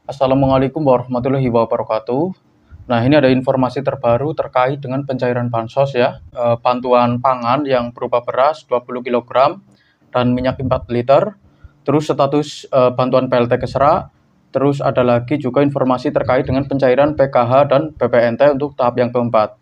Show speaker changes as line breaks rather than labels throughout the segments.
Assalamualaikum warahmatullahi wabarakatuh. Nah, ini ada informasi terbaru terkait dengan pencairan bansos ya, bantuan pangan yang berupa beras 20 kilogram dan minyak 4 liter, terus status bantuan PLT Kesra, terus ada lagi juga informasi terkait dengan pencairan PKH dan BPNT untuk tahap yang keempat.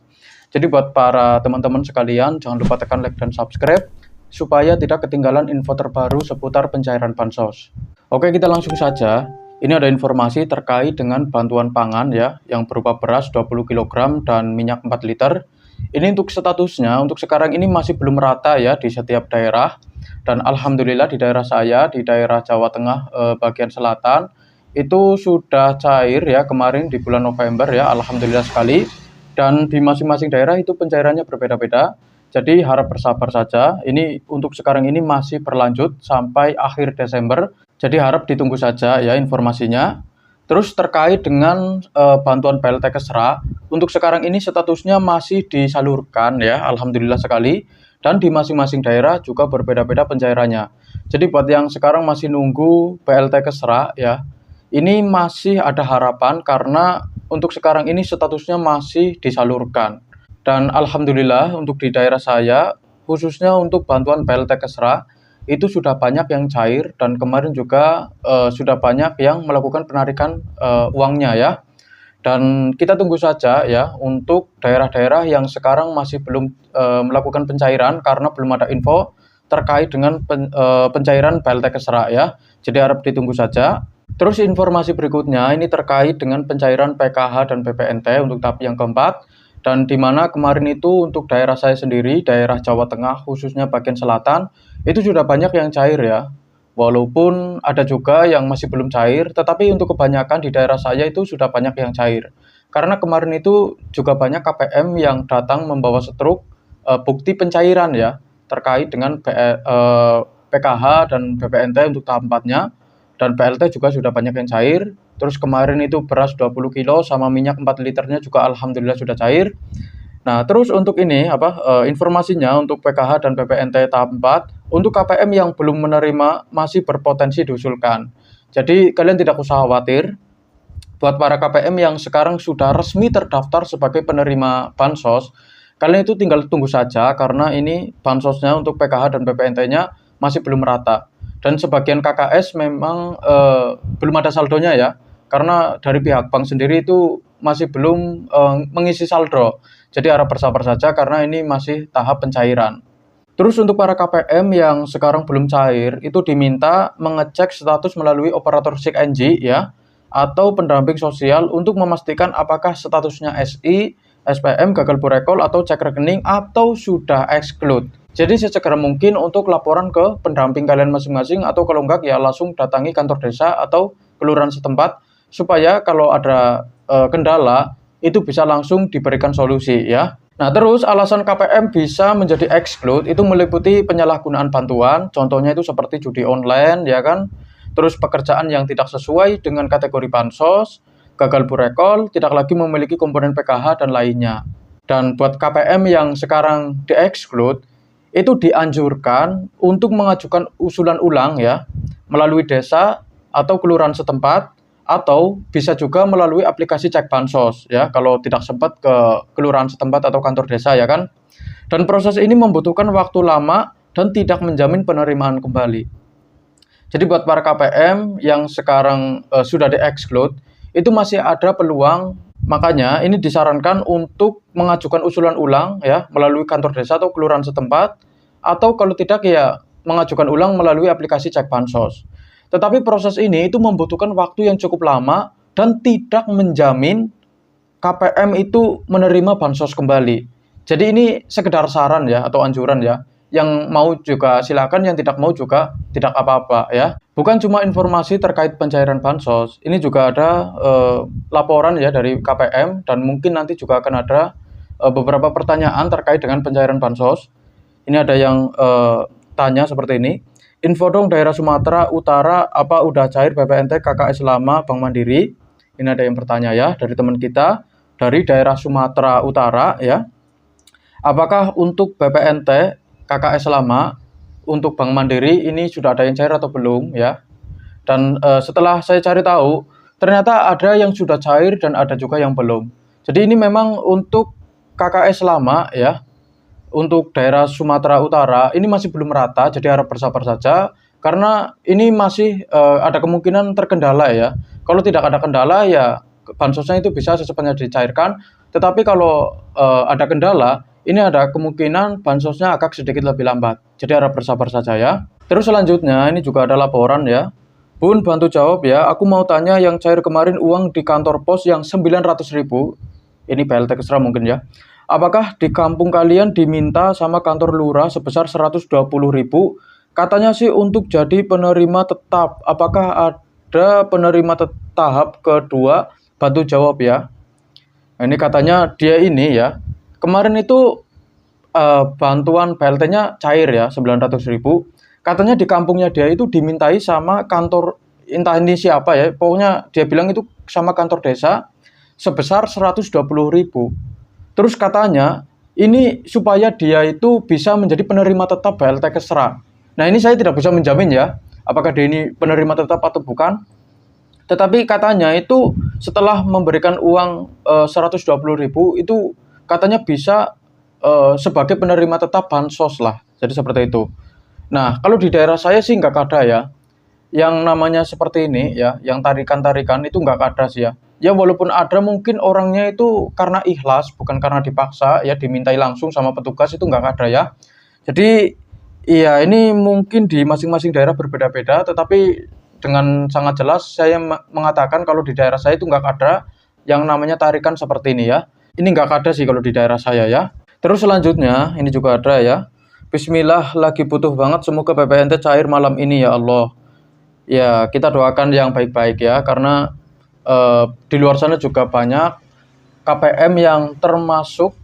Jadi buat para teman-teman sekalian, jangan lupa tekan like dan subscribe supaya tidak ketinggalan info terbaru seputar pencairan bansos. Oke, kita langsung saja. Ini ada informasi terkait dengan bantuan pangan ya, yang berupa beras 20 kilogram dan minyak 4 liter. Ini untuk statusnya, untuk sekarang ini masih belum merata ya di setiap daerah. Dan alhamdulillah di daerah saya, di daerah Jawa Tengah bagian selatan, itu sudah cair ya kemarin di bulan November ya, alhamdulillah sekali. Dan di masing-masing daerah itu pencairannya berbeda-beda. Jadi harap bersabar saja. Ini untuk sekarang ini masih berlanjut sampai akhir Desember. Jadi harap ditunggu saja ya informasinya. Terus terkait dengan bantuan PLT Kesra, untuk sekarang ini statusnya masih disalurkan ya, alhamdulillah sekali. Dan di masing-masing daerah juga berbeda-beda pencairannya. Jadi buat yang sekarang masih nunggu PLT Kesra ya, ini masih ada harapan karena untuk sekarang ini statusnya masih disalurkan. Dan alhamdulillah untuk di daerah saya, khususnya untuk bantuan PLT Kesra, itu sudah banyak yang cair dan kemarin juga sudah banyak yang melakukan penarikan uangnya ya. Dan kita tunggu saja ya untuk daerah-daerah yang sekarang masih belum melakukan pencairan karena belum ada info terkait dengan pencairan PLT Kesra ya. Jadi harap ditunggu saja. Terus informasi berikutnya ini terkait dengan pencairan PKH dan BPNT untuk tahap yang keempat. Dan di mana kemarin itu untuk daerah saya sendiri, daerah Jawa Tengah khususnya bagian selatan, itu sudah banyak yang cair ya. Walaupun ada juga yang masih belum cair, tetapi untuk kebanyakan di daerah saya itu sudah banyak yang cair. Karena kemarin itu juga banyak KPM yang datang membawa setruk bukti pencairan ya, terkait dengan PKH dan BPNT untuk tahap 4-nya. Dan PLT juga sudah banyak yang cair. Terus kemarin itu beras 20 kilo sama minyak 4 liternya juga alhamdulillah sudah cair. Nah, terus untuk ini informasinya untuk PKH dan BPNT tahap 4, untuk KPM yang belum menerima masih berpotensi diusulkan. Jadi kalian tidak usah khawatir. Buat para KPM yang sekarang sudah resmi terdaftar sebagai penerima bansos, kalian itu tinggal tunggu saja karena ini bansosnya untuk PKH dan BPNT-nya masih belum merata. Dan sebagian KKS memang belum ada saldonya ya, karena dari pihak bank sendiri itu masih belum mengisi saldo. Jadi harap bersabar saja karena ini masih tahap pencairan. Terus untuk para KPM yang sekarang belum cair, itu diminta mengecek status melalui operator SIKNJ ya, atau pendamping sosial untuk memastikan apakah statusnya SI, SPM, gagal burekol, atau cek rekening, atau sudah exclude. Jadi sesegera mungkin untuk laporan ke pendamping kalian masing-masing, atau kalau enggak ya langsung datangi kantor desa atau kelurahan setempat supaya kalau ada kendala itu bisa langsung diberikan solusi ya. Nah, terus alasan KPM bisa menjadi exclude itu meliputi penyalahgunaan bantuan, contohnya itu seperti judi online ya kan. Terus pekerjaan yang tidak sesuai dengan kategori bansos, gagal burekol, tidak lagi memiliki komponen PKH dan lainnya. Dan buat KPM yang sekarang di-exclude itu dianjurkan untuk mengajukan usulan ulang ya melalui desa atau kelurahan setempat, atau bisa juga melalui aplikasi cek bansos ya kalau tidak sempat ke kelurahan setempat atau kantor desa ya kan. Dan proses ini membutuhkan waktu lama dan tidak menjamin penerimaan kembali. Jadi buat para KPM yang sekarang sudah di-exclude itu masih ada peluang. Makanya ini disarankan untuk mengajukan usulan ulang ya melalui kantor desa atau kelurahan setempat, atau kalau tidak ya mengajukan ulang melalui aplikasi cek bansos. Tetapi proses ini itu membutuhkan waktu yang cukup lama dan tidak menjamin KPM itu menerima bansos kembali. Jadi ini sekedar saran ya atau anjuran ya. Yang mau juga silakan, yang tidak mau juga tidak apa-apa ya. Bukan cuma informasi terkait pencairan bansos, ini juga ada laporan ya dari KPM, dan mungkin nanti juga akan ada beberapa pertanyaan terkait dengan pencairan bansos. Ini ada yang tanya seperti ini. Info dong daerah Sumatera Utara apa udah cair BPNT KKS lama Bank Mandiri? Ini ada yang bertanya ya dari teman kita dari daerah Sumatera Utara ya. Apakah untuk BPNT KKS lama untuk Bank Mandiri ini sudah ada yang cair atau belum ya? Dan setelah saya cari tahu, ternyata ada yang sudah cair dan ada juga yang belum. Jadi ini memang untuk KKS lama ya, untuk daerah Sumatera Utara ini masih belum rata, jadi harap bersabar saja karena ini masih ada kemungkinan terkendala ya. Kalau tidak ada kendala ya bansosnya itu bisa secepatnya dicairkan. Tetapi kalau ada kendala, ini ada kemungkinan bansosnya agak sedikit lebih lambat. Jadi harap bersabar saja ya. Terus selanjutnya ini juga ada laporan ya. Bun, bantu jawab ya. Aku mau tanya yang cair kemarin uang di kantor pos yang 900.000. Ini PLT Kesra mungkin ya. Apakah di kampung kalian diminta sama kantor lurah sebesar 120.000? Katanya sih untuk jadi penerima tetap. Apakah ada penerima tahap kedua? Bantu jawab ya. Nah, ini katanya dia ini ya. Kemarin itu bantuan PLT-nya cair ya, 900.000. Katanya di kampungnya dia itu dimintai sama kantor, entah ini siapa ya. Pokoknya dia bilang itu sama kantor desa sebesar 120.000. Terus katanya ini supaya dia itu bisa menjadi penerima tetap BLT Kesra. Nah ini saya tidak bisa menjamin ya, apakah dia ini penerima tetap atau bukan. Tetapi katanya itu setelah memberikan uang 120.000 itu katanya bisa sebagai penerima tetap bansos lah. Jadi seperti itu. Nah kalau di daerah saya sih nggak ada ya. Yang namanya seperti ini ya, yang tarikan-tarikan itu nggak ada sih ya. Ya walaupun ada mungkin orangnya itu karena ikhlas, bukan karena dipaksa ya, dimintai langsung sama petugas itu nggak ada ya. Jadi iya ini mungkin di masing-masing daerah berbeda-beda, tetapi dengan sangat jelas saya mengatakan kalau di daerah saya itu nggak ada yang namanya tarikan seperti ini ya. Ini nggak ada sih kalau di daerah saya ya. Terus selanjutnya ini juga ada ya. Bismillah lagi butuh banget, semoga PPNT cair malam ini ya Allah. Ya kita doakan yang baik-baik ya, karena di luar sana juga banyak KPM yang termasuk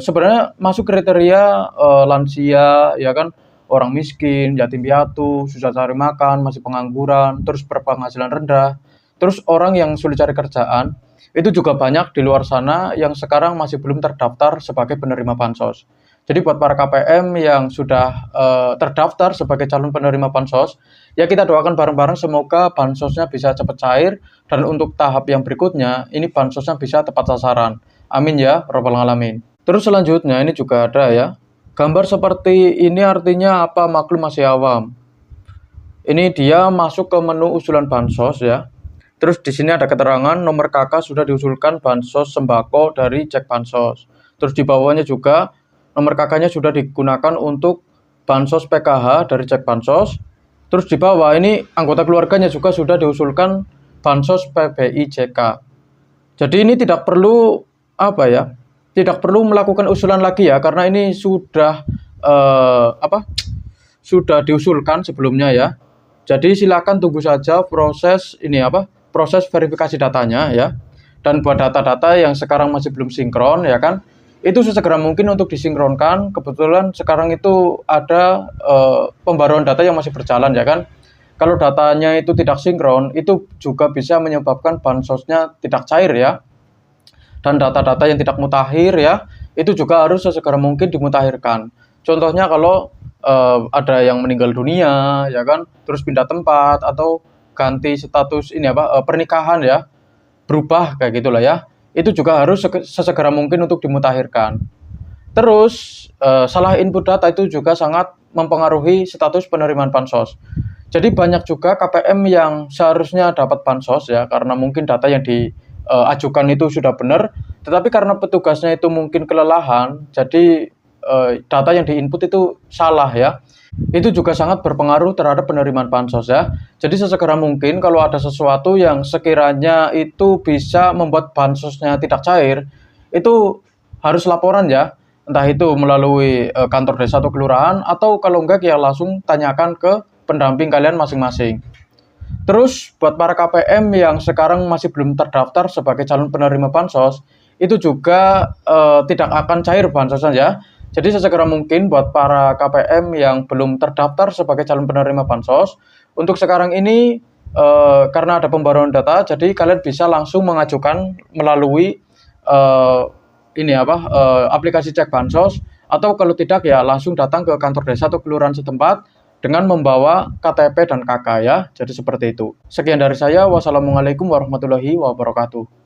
sebenarnya masuk kriteria lansia ya kan, orang miskin, yatim piatu, susah cari makan, masih pengangguran, terus berpenghasilan rendah, terus orang yang sulit cari kerjaan, itu juga banyak di luar sana yang sekarang masih belum terdaftar sebagai penerima bansos. Jadi buat para KPM yang sudah terdaftar sebagai calon penerima bansos, ya kita doakan bareng-bareng semoga bansosnya bisa cepat cair, dan untuk tahap yang berikutnya ini bansosnya bisa tepat sasaran. Amin ya rabbal alamin. Terus selanjutnya ini juga ada ya. Gambar seperti ini artinya apa, maklum masih awam. Ini dia masuk ke menu usulan bansos ya. Terus di sini ada keterangan nomor KK sudah diusulkan bansos sembako dari Cek Bansos. Terus di bawahnya juga nomor KK-nya sudah digunakan untuk bansos PKH dari Cek Bansos. Terus di bawah ini anggota keluarganya juga sudah diusulkan bansos PBIJK. Jadi ini tidak perlu apa ya? Tidak perlu melakukan usulan lagi ya, karena ini sudah sudah diusulkan sebelumnya ya. Jadi silakan tunggu saja proses ini proses verifikasi datanya ya. Dan buat data-data yang sekarang masih belum sinkron ya kan, itu sesegera mungkin untuk disinkronkan. Kebetulan sekarang itu ada pembaruan data yang masih berjalan ya kan. Kalau datanya itu tidak sinkron, itu juga bisa menyebabkan bansosnya tidak cair ya. Dan data-data yang tidak mutakhir ya, itu juga harus sesegera mungkin dimutakhirkan. Contohnya kalau ada yang meninggal dunia ya kan, terus pindah tempat atau ganti status ini pernikahan ya, berubah kayak gitulah ya. Itu juga harus sesegera mungkin untuk dimutakhirkan. Terus salah input data itu juga sangat mempengaruhi status penerimaan bansos. Jadi banyak juga KPM yang seharusnya dapat bansos ya, karena mungkin data yang diajukan itu sudah benar, tetapi karena petugasnya itu mungkin kelelahan, jadi data yang diinput itu salah ya. Itu juga sangat berpengaruh terhadap penerimaan bansos ya. Jadi sesegera mungkin kalau ada sesuatu yang sekiranya itu bisa membuat bansosnya tidak cair, itu harus laporan ya. Entah itu melalui kantor desa atau kelurahan, atau kalau enggak ya langsung tanyakan ke pendamping kalian masing-masing. Terus buat para KPM yang sekarang masih belum terdaftar sebagai calon penerima bansos, itu juga tidak akan cair bansosnya ya. Jadi sesegera mungkin buat para KPM yang belum terdaftar sebagai calon penerima bansos, untuk sekarang ini karena ada pembaruan data, jadi kalian bisa langsung mengajukan melalui aplikasi Cek Bansos, atau kalau tidak ya langsung datang ke kantor desa atau kelurahan setempat dengan membawa KTP dan KK ya. Jadi seperti itu. Sekian dari saya. Wassalamualaikum warahmatullahi wabarakatuh.